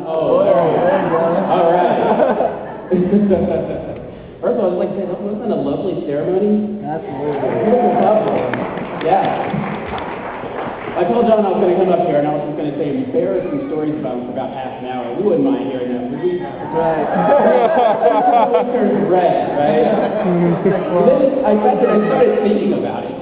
Oh, there you go. All right. First of all, I'd like to say, wasn't that a lovely ceremony? Absolutely. Beautiful couple. Yeah. I told John I was going to come up here and I was just going to say embarrassing stories about him for about half an hour. We wouldn't mind hearing that, would we? That's right. It turns red, right? Then I started thinking about it.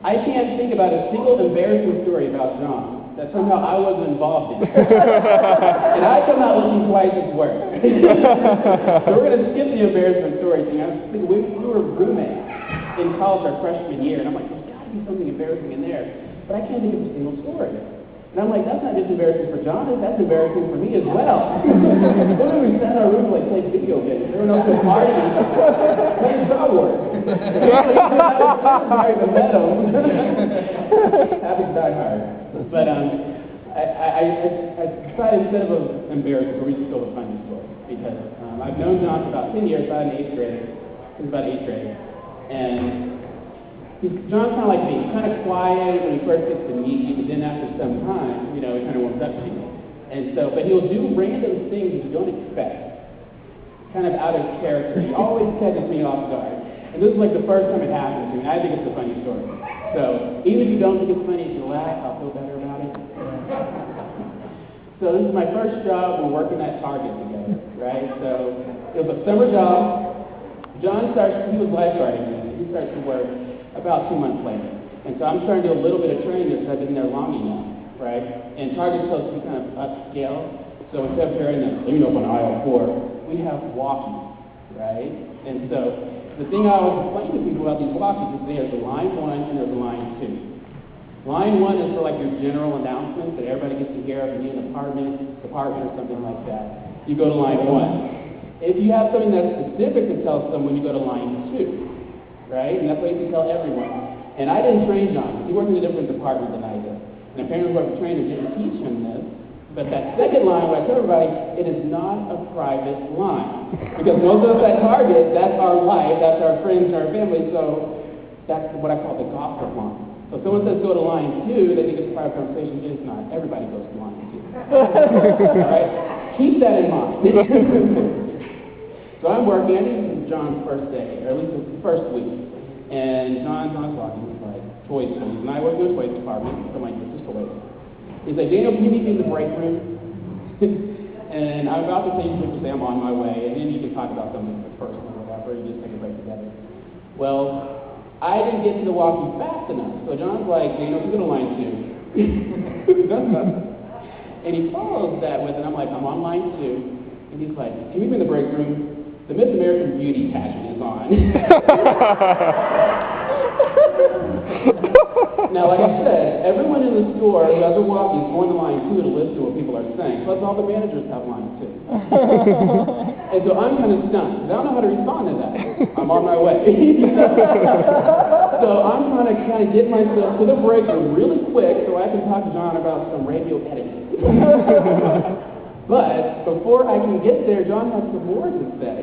I can't think about a single embarrassing story about John that somehow I wasn't involved in. And I come out looking twice as worse. So we're going to skip the embarrassment story thing. I was thinking, we were roommates in college our freshman year, and I'm like, there's got to be something embarrassing in there. But I can't think of a single story. And I'm like, that's not just embarrassing for John, that's embarrassing for me as well. What if we sat in our room to play video games? Everyone else was partying, playing Star Wars. Happy to die hard. But I decided instead of embarrassing, we just go with funny story. Because I've known John for about 10 years, started in 8th grade. Since about 8th grade. And John's kind of like me. He's kind of quiet when he first gets to meet you, but then after some time, he kind of warms up to you. And so, but he'll do random things you don't expect, kind of out of character. He always catches me off guard. And this is like the first time it happened to me. I think it's a funny story. So even if you don't think it's funny, if you laugh, I'll feel better about it. So this is my first job. We're working at Target together, right? So it was a summer job. John he was lifeguarding me. He starts to work about 2 months later. And so I'm starting to do a little bit of training because I've been there long enough, right? And Target's supposed to be kind of upscale. So instead of carrying them, on aisle 4, we have walkies, right? And so the thing I always explain to people about these walkies is there's a line 1 and there's a line 2. Line 1 is for like your general announcements that everybody gets to hear if you need an apartment, or something like that. You go to line 1. If you have something that's specific to tell someone, you go to line 2. Right? And that's what you can tell everyone. And I didn't train John. He worked in a different department than I did. And apparently whoever trained him didn't teach him this. But that second line, where I tell everybody, it is not a private line. Because most of us at Target, that's our life, that's our friends, our family, so that's what I call the gossip line. So if someone says go to line 2, they think it's a private conversation. It is not. Everybody goes to line 2. All right? Keep that in mind. So I'm working, I think this is John's first day, or at least the first week. And John's walking with like toys, and I work in the toys department, so I'm like, this is toys. He's like, Daniel, can you meet me in the break room? And I'm about to say, you could say I'm on my way, and then you can talk about something personal or whatever, you just take a break together. Well, I didn't get to the walkie fast enough, so John's like, Daniel, you go to line 2. And he follows that with, and I'm like, I'm on line 2. And he's like, can you meet me in the break room? The Miss American Beauty pageant is on. Now, like I said, everyone in the store who has a walkie is going to line 2 to listen to what people are saying. Plus, all the managers have line 2. And so I'm kind of stunned. I don't know how to respond to that. I'm on my way. So I'm trying to kind of get myself to the break room really quick so I can talk to John about some radio etiquette. But before I can get there, John has some more to say.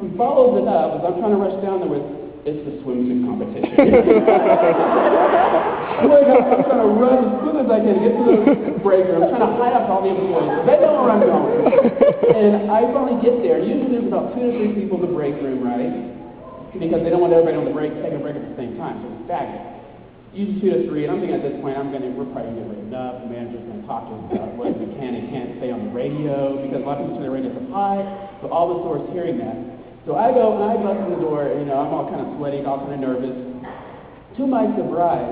He follows it up as I'm trying to rush down there with, it's the swimsuit competition. I'm trying to run as soon as I can get to the break room. I'm trying to hide up all the employees. They know where I'm going. And I finally get there. Usually there's about 2 to 3 people in the break room, right? Because they don't want everybody on the break taking a break at the same time, so it's staggered. Usually 2 to 3, and I'm thinking at this point, we're probably going to get written up. The manager's going to talk to us about what we can and can't say on the radio, because a lot of people turn their radio up high, so all the store's hearing that. So I go, and I bust in the door, and I'm all kind of sweaty, all kind of nervous. To my surprise,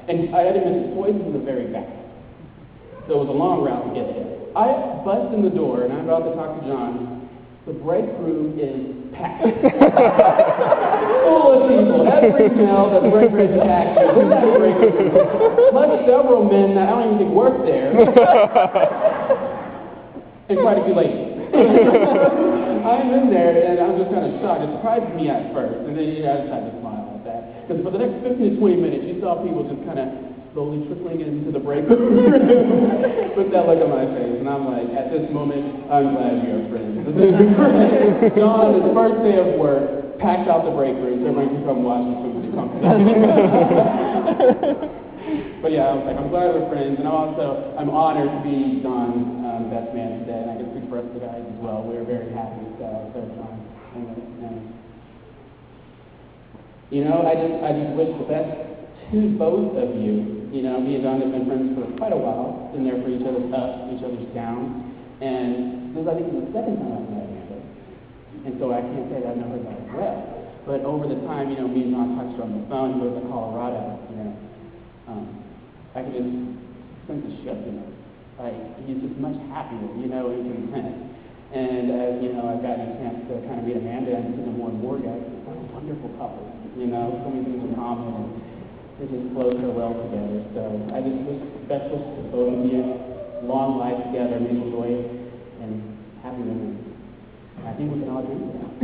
and I had to mention, toys in the very back. So it was a long route to get there. I bust in the door, and I'm about to talk to John. The break room is packed. Full of people. Every male that break room is packed. With that break room. Plus several men that I don't even think work there. And quite a few ladies. I'm in there, and I'm just kind of shocked. It surprised me at first, and then I just had to smile at that. Because for the next 15 to 20 minutes, you saw people just kind of slowly trickling into the break room with that look on my face. And I'm like, at this moment, I'm glad we are friends. John, his first day of work, packed out the break room so everyone can come watch the swimsuit competition. But yeah, I was like, I'm glad we're friends, and I'm honored to be John's for us guys as well. We were very happy so John. And, you know, I just wish the best to both of you. You know, me and John have been friends for quite a while, been there for each other's ups, each other's downs, and this I think is the second time I've met Amanda. And so I can't say that I've known her that well. But over the time, you know, me and John touched on the phone, he was in Colorado, you know, I could just sense a shift in him. Like, he's just much happier, you know, and content. And as, you know, I've gotten a chance to kind of meet Amanda and see them more and more guys, it's a wonderful couple, you know, so many things in common, and it just flows so well together. So I just wish best wishes to both of you, long life together, mutual joy, and happy memories. I think we can all agree with that.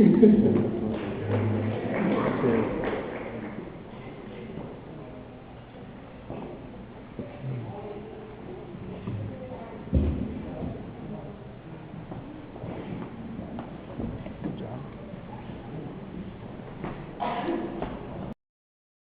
Good job.